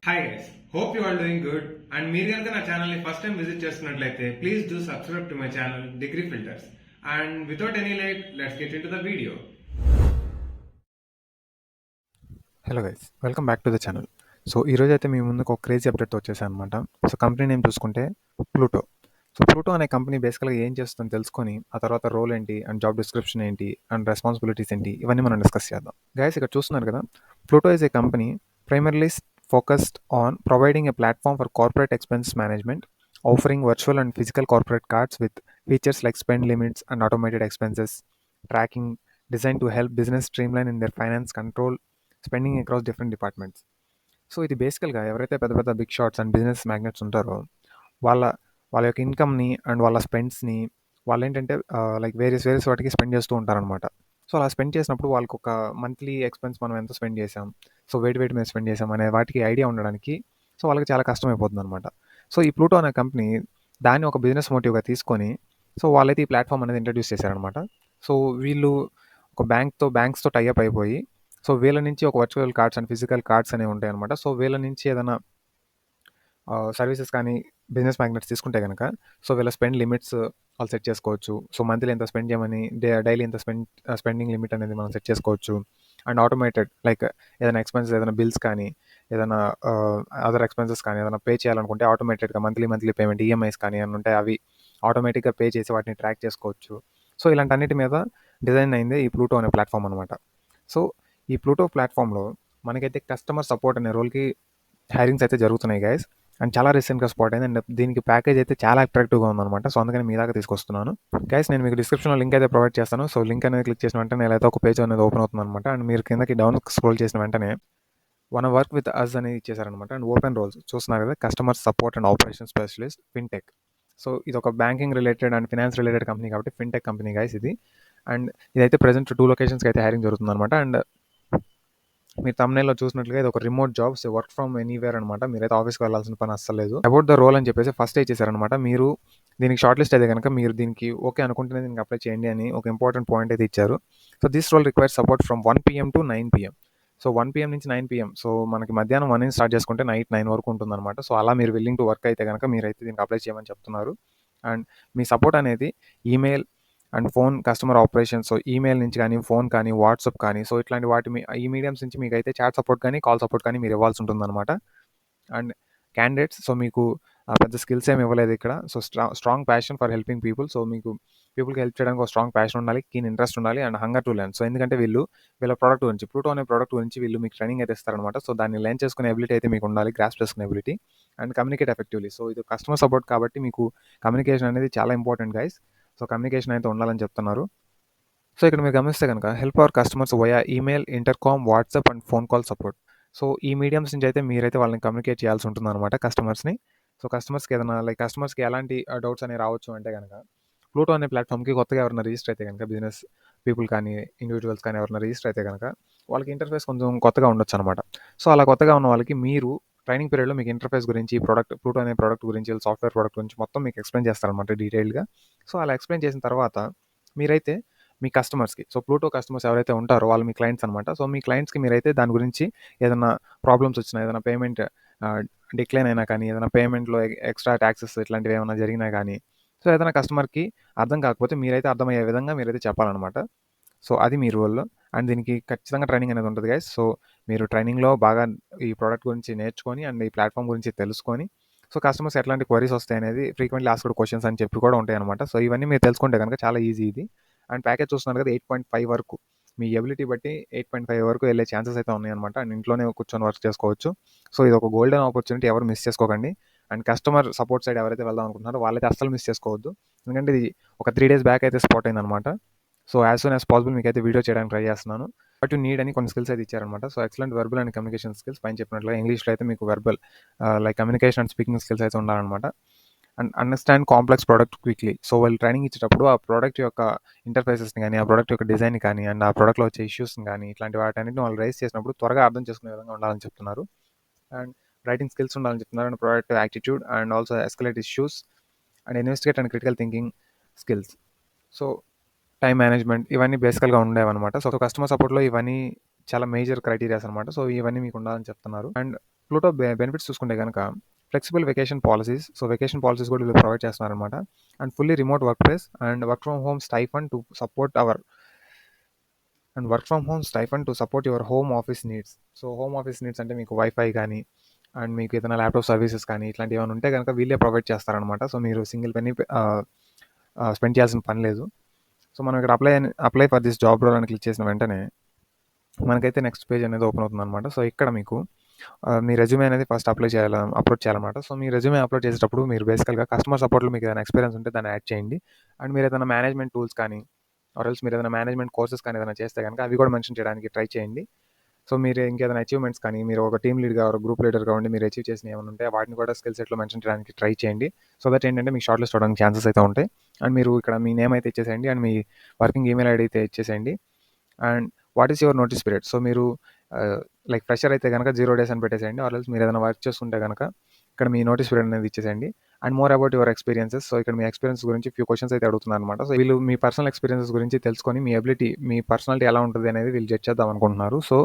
Hi guys, hope you are doing good. And మీరు కనుక నా ఛానల్ని ఫస్ట్ టైం విజిట్ చేస్తున్నట్లయితే please do subscribe to my channel degree filters. And without any late, let's get into the video. Hello guys, welcome back to the channel. So ఈరోజు అయితే మీ ముందుకు ఒక క్రేజీ అప్డేట్తో వచ్చేసాను అనమాట. సో కంపెనీ నేమ్ చూసుకుంటే ప్లూటో. సో ప్లూటో అనే కంపెనీ బేసికల్గా ఏం చేస్తుందని తెలుసుకొని ఆ తర్వాత రోల్ ఏంటి అండ్ జాబ్ డిస్క్రిప్షన్ ఏంటి అండ్ రెస్పాన్సిబిలిటీస్ ఏంటి ఇవన్నీ మనం డిస్కస్ చేద్దాం. గైస్ ఇక్కడ చూస్తున్నారు కదా, Pluto is a company primarily focused on providing a platform for corporate expense management, offering virtual and physical corporate cards with features like spend limits and automated expenses tracking, designed to help business streamline in their finance control spending across different departments. So ఇది బేసికల్గా ఎవరైతే పెద్ద పెద్ద big shots and business magnates ఉంటారో వాళ్ళ వాళ్ళ యొక్క ఇన్కమ్ని and వాళ్ళ స్పెండ్స్ని వాళ్ళు ఏంటంటే లైక్ వేరియస్ వాటికి స్పెండ్ చేస్తూ ఉంటారనమాట. సో అలా స్పెండ్ చేసినప్పుడు వాళ్ళకి ఒక మంత్లీ ఎక్స్పెన్స్ మనం ఎంత స్పెండ్ చేసాం, సో వెయిట్ మీద స్పెండ్ చేసాం అనే వాటికి ఐడియా ఉండడానికి సో వాళ్ళకి చాలా కష్టమైపోతుంది అనమాట. సో ఈ ప్లూటో అనే కంపెనీ దాన్ని ఒక బిజినెస్ మోటివ్గా తీసుకొని సో వాళ్ళైతే ఈ ప్లాట్ఫామ్ అనేది ఇంట్రడ్యూస్ చేశారనమాట. సో వీళ్ళు ఒక బ్యాంక్స్తో టైఅప్ అయిపోయి సో వీళ్ళ నుంచి ఒక virtual cards and physical cards అనేవి ఉంటాయి అనమాట. సో వీళ్ళ నుంచి ఏదైనా సర్వీసెస్ కానీ బిజినెస్ మ్యాగ్నెట్స్ తీసుకుంటే కనుక సో వీళ్ళ స్పెండ్ లిమిట్స్ వాళ్ళు సెట్ చేసుకోవచ్చు. సో మంత్లీ ఎంత స్పెండ్ చేయమని, డైలీ ఎంత స్పెండింగ్ లిమిట్ అనేది మనం సెట్ చేసుకోవచ్చు. అండ్ ఆటోమేటెడ్ లైక్ ఏదైనా ఎక్స్పెన్సెస్, ఏదైనా బిల్స్ కానీ ఏదైనా అదర్ ఎక్స్పెన్సెస్ కానీ ఏదైనా పే చేయాలనుకుంటే ఆటోమేటెడ్గా మంత్లీ పేమెంట్ ఈఎంఐస్ కానీ ఏమైనా ఉంటే అవి ఆటోమేటిక్గా పే చేసి వాటిని ట్రాక్ చేసుకోవచ్చు. సో ఇలాంటి అన్నిటి మీద డిజైన్ అయిందే ఈ ప్లూటో అనే ప్లాట్ఫామ్ అనమాట. సో ఈ ప్లూటో ప్లాట్ఫామ్లో మనకైతే కస్టమర్ సపోర్ట్ అనే రోల్కి హైరింగ్స్ అయితే జరుగుతున్నాయి గైస్. అండ్ చాలా రీసెంట్గా స్పాట్ అయింది అండ్ దీనికి ప్యాకేజ్ అయితే చాలా అట్రాక్టివ్గా ఉందన్నమాట. సో అందుకని మీ దాకా తీసుకొస్తున్నాను గైస్. నేను మీకు డిస్క్రిప్షన్లో లింక్ అయితే ప్రొవైడ్ చేస్తాను. సో లింక్ అనేది క్లిక్ చేసిన వెంటనే అయితే ఒక పేజ్ అనేది ఓపెన్ అవుతుంది అనమాట. అండ్ మీరు కిందకి డౌన్ స్క్రోల్ చేసిన వెంటనే వన్ వర్క్ విత్ అస్ అనేది ఇచ్చేసారనమాట. అండ్ ఓపెన్ రోల్స్ చూస్తున్నారు కదా, customer support and operation specialist fintech. So ఇది ఒక banking related and finance related company కాబట్టి ఫిన్టెక్ కంపెనీ గైస్ ఇది. అండ్ ఇదైతే ప్రెసెంట్ 2 లొకేషన్స్కి అయితే హైరింగ్ జరుగుతుంది అనమాట. అండ్ మీరు తమ్నైల్లో చూసినట్లుగా ఇది ఒక remote jobs, work from anywhere అనమాట. మీరైతే ఆఫీస్కి వెళ్ళాల్సిన పని అస్సలు లేదు. అబౌట్ ద రోల్ అని చెప్పేసి ఫస్ట్ ఇచ్చేసారనమాట. మీరు దీనికి షార్ట్ లిస్ట్ అయితే కనుక మీరు దీనికి ఓకే అనుకుంటేనే దీనికి అప్లై చేయండి అని ఒక ఇంపార్టెంట్ పాయింట్ అయితే ఇచ్చారు. So this role require support from 1 PM to 9 PM. So 1 PM నుంచి 9 PM. సో మనకి మధ్యాహ్నం 1 నుంచి స్టార్ట్ చేసుకుంటే నైట్ 9 వరకు ఉంటుందన్నమాట. సో అలా మీరు విల్లింగ్ టు వర్క్ అయితే కనుక మీరైతే దీనికి అప్లై చేయమని చెప్తున్నారు. అండ్ మీ సపోర్ట్ అనేది email and phone customer operations, so email నుంచి కానీ, ఫోన్ కానీ, వాట్సాప్ కానీ, సో ఇట్లాంటి వాటి ఈ మీడియమ్స్ నుంచి మీకు అయితే చాట్ సపోర్ట్ కానీ, కాల్ సపోర్ట్ కానీ మీరు ఇవ్వాల్సి ఉంటుందన్నమాట. అండ్ క్యాండిడేట్స్, సో మీకు పెద్ద స్కిల్స్ ఏమి ఇవ్వలేదు ఇక్కడ. So strong passion for helping people. So మీకు పీపుల్కి హెల్ప్ చేయడానికి ఒక స్ట్రాంగ్ ప్యాషన్ ఉండాలి, కీన్ ఇంట్రెస్ట్ ఉండాలి and hunger to learn. So ఎందుకంటే వీళ్ళ ప్రోడక్ట్ గురించి, ప్లూటో అనే ప్రోడక్ట్ గురించి వీళ్ళు మీకు ట్రైనింగ్ అయితే ఇస్తారనమాట. సో దాన్ని లెర్న్ చేసుకునే ఎబిలిటీ అయితే మీకు ఉండాలి, గ్రాస్ప్ చేసుకునే ability and communicate effectively. So ఇది కస్టమర్ సపోర్ట్ కాబట్టి మీకు కమ్యూనికేషన్ అనేది చాలా ఇంపార్టెంట్ గైస్. సో కమ్యూనికేషన్ అయితే ఉండాలని చెప్తున్నారు. సో ఇక్కడ మీరు గమనిస్తే కనుక help our customers via email, intercom, WhatsApp and phone call support. So ఈ మీడియమ్స్ నుంచి అయితే మీరైతే వాళ్ళని కమ్యూనికేట్ చేయాల్సి ఉంటుందన్నమాట కస్టమర్స్ని. సో కస్టమర్స్కి ఏదైనా కస్టమర్స్కి ఎలాంటి డౌట్స్ అనేవి రావచ్చు అంటే కనుక ప్లూటో అనే ప్లాట్ఫామ్కి కొత్తగా ఎవరైనా రిజిస్టర్ అయితే కనుక బిజినెస్ పీపుల్ కానీ ఇండివిజువల్స్ కానీ ఎవరైనా రిజిస్టర్ అయితే కనుక వాళ్ళకి ఇంటర్ఫేస్ కొంచెం కొత్తగా ఉండొచ్చు అనమాట. సో అలా కొత్తగా ఉన్న వాళ్ళకి మీరు ట్రైనింగ్ పీరియడ్లో మీకు ఇంటర్ఫేస్ గురించి, ప్లూటో అనే ప్రోడక్ట్ గురించి, సాఫ్ట్వేర్ ప్రోడక్ట్ గురించి మొత్తం మీకు ఎక్స్ప్లెయిన్ చేస్తారనమాట డీటెయిల్గా. సో అలా ఎక్స్ప్లెయిన్ చేసిన తర్వాత మీరైతే మీ కస్టమర్స్కి, సో ప్లూటో కస్టమర్స్ ఎవరైతే ఉంటారో వాళ్ళు మీ క్లయింట్స్ అనమాట. సో మీ క్లయింట్స్కి మీరైతే దాని గురించి ఏదైనా ప్రాబ్లమ్స్ వచ్చినా, ఏదైనా పేమెంట్ డిక్లైన్ అయినా కానీ, ఏదైనా పేమెంట్లో ఎక్స్ట్రా ట్యాక్సెస్ ఇట్లాంటివి ఏమైనా జరిగినా కానీ, సో ఏదైనా కస్టమర్కి అర్థం కాకపోతే మీరైతే అర్థమయ్యే విధంగా మీరైతే చెప్పాలన్నమాట. సో అది మీ రోల్. అండ్ దీనికి ఖచ్చితంగా ట్రైనింగ్ అనేది ఉంటుంది గైస్. సో మీరు ట్రైనింగ్లో బాగా ఈ ప్రోడక్ట్ గురించి నేర్చుకొని అండ్ ఈ ప్లాట్ఫామ్ గురించి తెలుసుకొని సో కస్టమర్స్ ఎట్లాంటి క్వరీస్ వస్తాయి అనేది ఫ్రీక్వెంట్లీ ఆస్క్డ్ క్వశ్చన్స్ అని చెప్పి కూడా ఉంటాయి అనమాట. సో ఇవన్నీ మీరు తెలుసుకుంటే కనుక చాలా ఈజీ ఇది. అండ్ ప్యాకేజ్ చూస్తున్నారు కదా, 8.5 వరకు మీ ఎబిలిటీ బట్టి 8.5 వరకు వెళ్ళే ఛాన్సెస్ అయితే ఉన్నాయన్నమాట. అండ్ ఇంట్లోనే కూర్చొని వర్క్ చేసుకోవచ్చు. సో ఇది ఒక గోల్డెన్ ఆపర్చునిటీ, ఎవరు మిస్ చేసుకోకండి. అండ్ కస్టమర్ సపోర్ట్ సైడ్ ఎవరైతే వెళ్దాం అనుకుంటున్నారో వాళ్ళైతే అస్సలు మిస్ చేసుకోవద్దు. ఎందుకంటే ఇది ఒక 3 days బ్యాక్ అయితే స్పాట్ అయిందనమాట. So as soon as possible మీకు అయితే వీడియో చేయడానికి ట్రై చేస్తున్నాను. బట్ యూ నీడ్ అని కొన్ని స్కిల్స్ అయితే ఇచ్చారనమాట. So excellent verbal and communication skills పైన చెప్పినట్లుగా ఇంగ్లీష్లో అయితే మీకు verbal like communication and speaking skills అయితే ఉండాలన్నమాట. And understand complex product quickly. So వాళ్ళు ట్రైనింగ్ ఇచ్చేటప్పుడు ఆ ప్రోడక్ట్ యొక్క ఇంటర్ఫేసెస్ని కానీ, ఆ ప్రోడక్ట్ యొక్క డిజైన్ కానీ అండ్ ఆ ప్రోడక్ట్లో వచ్చే ఇష్యూస్ని కానీ ఇట్లాంటి వాటన్నిటిని వాళ్ళు రైస్ చేసినప్పుడు త్వరగా అర్థం చేసుకునే విధంగా ఉండాలని చెప్తున్నారు. అండ్ రైటింగ్ స్కిల్స్ ఉండాలని చెప్తున్నారు. And product attitude and also escalate issues and investigate and critical thinking skills. So time management ఇవన్నీ బేసికల్గా ఉండేవన్నమాట. సో కస్టమర్ సపోర్ట్లో ఇవన్నీ చాలా మేజర్ క్రైటీరియాస్ అనమాట. సో ఇవన్నీ మీకు ఉండాలని చెప్తున్నారు. అండ్ ప్లూటో బెనిఫిట్స్ చూసుకుంటే గనక flexible vacation policies. So, vacation policies కూడా వీళ్ళు ప్రొవైడ్ చేస్తున్నారనమాట. And fully remote work place and work from home stipend to support your home office needs. So, home office needs అంటే మీకు వైఫై గానీ, and మీకు ఏదైనా ల్యాప్‌టాప్ సర్వీసెస్ కానీ ఇట్లాంటివి ఏమైనా ఉంటే గనక వీళ్ళే ప్రొవైడ్ చేస్తారనమాట. సో, మీరు సింగిల్ పెన్నీ స్పెండ్ చేయాల్సిన పని లేదు. సో, మనం ఇక్కడ apply for this job role అని క్లిక్ చేసిన వెంటనే మనకైతే నెక్స్ట్ పేజ్ అనేది ఓపెన్ అవుతుందనమాట. సో, ఇక్కడ మీకు మీ రెజ్యూమే అనేది ఫస్ట్ అప్లోడ్ చేయాలన్నమాట. సో, మీ రెజ్యూమే అప్లోడ్ చేసేటప్పుడు మీరు బేసికల్‌గా కస్టమర్ సపోర్ట్‌లో మీకు ఏదైనా ఎక్స్‌పీరియన్స్ ఉంటే దాన్ని యాడ్ చేయండి. అండ్ మీరు ఏదైనా మేనేజ్మెంట్ టూల్స్ కానీ మీరు ఏదైనా మేనేజ్మెంట్ కోర్సెస్ కానీ ఏదైనా చేస్తే గనక అవి కూడా మెన్షన్ చేయడానికి ట్రై చేయండి. సో, మీరు ఇంకేదైనా అచీవ్‌మెంట్స్ కానీ మీరు ఒక టీమ్ లీడ్‌గా ఆర్ గ్రూప్ లీడర్‌గా ఉండి మీరు అచీవ్ చేసినవి ఏమైనా ఉంటే వాటిని కూడా స్కిల్ సెట్‌లో మెన్షన్ చేయడానికి ట్రై చేయండి. సో దట్ ఏంటంటే మీకు షార్ట్ లిస్ట్ అవ్వడానికి ఛాన్సెస్ అయితే ఉంటాయి. అండ్ మీరు ఇక్కడ మీ నేమ్ అయితే ఇచ్చేసేయండి. And me working email ID అయితే ఇచ్చేసేయండి. And what is your notice period? So, మీరు లైక్ ఫ్రెషర్ అయితే గనక 0 డేస్ అని పెట్టేసేయండి. ఆర్ ఎల్స్ మీరు ఏదైనా వర్క్ చేస్తుంటే గనక ఇక్కడ మీ నోటీస్ పీరియడ్ అనేది ఇచ్చేసేయండి. And more about your experiences. So, ఇక్కడ మీ ఎక్స్‌పీరియన్స్ గురించి ఫ్యూ క్వెషన్స్ అయితే అడుగుతున్నారనమాట. సో, వీళ్ళు మీ పర్సనల్ ఎక్స్‌పీరియన్సెస్ గురించి తెలుసుకొని మీ పర్సనాలిటీ ఎలా ఉంటది అనేది వీళ్ళు జడ్జ్ చేద్దాం అనుకుంటున్నారు. సో,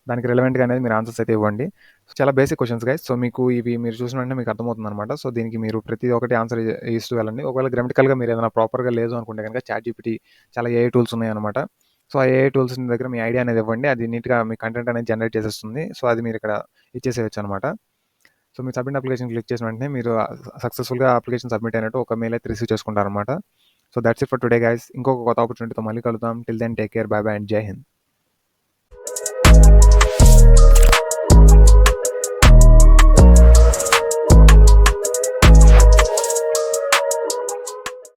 దానికి రిలవెంట్‌గా అనేది మీరు ఆన్సర్స్ అయితే ఇవ్వండి. సో, చాలా బేసిక్ క్వెషన్స్ గైస్. సో, మీకు ఇవి మీరు చూసిన వెంటనే మీకు అర్థమవుతుందనమాట. సో, దీనికి మీరు ప్రతి ఒక్కటి ఆన్సర్ ఇస్తూ వెళ్ళండి. ఒకవేళ గ్రామటికల్‌గా మీరు ఏదైనా ప్రాపర్‌గా లేదు అనుకుంటే గనక చాట్‌జీపీటీ చాలా ఏఐ టూల్స్ ఉన్నాయన్నమాట. సో, ఆ ఏఐ టూల్స్ దగ్గర మీ ఐడియా అనేది ఇవ్వండి. అది నీట్‌గా మీ కంటెంట్ అనేది జనరేట్ చేసేస్తుంది. సో, అది మీరు ఇక్కడ ఇచ్చేసేయొచ్చనమాట. సో, మీరు సబ్మిట్ అప్లికేషన్ క్లిక్ చేసిన వెంటనే మీరు సక్సెస్‌ఫుల్‌గా అప్లికేషన్ సబ్మిట్ అయినట్టు ఒక మెయిల్ అయితే రిసీవ్ చేసుకుంటారనమాట. So, that's it for today guys. ఇంకొక కొత్త ఆపర్చునిటీతో మళ్ళీ కలుద్దాం. Till then take care. Bye bye and జై హింద్.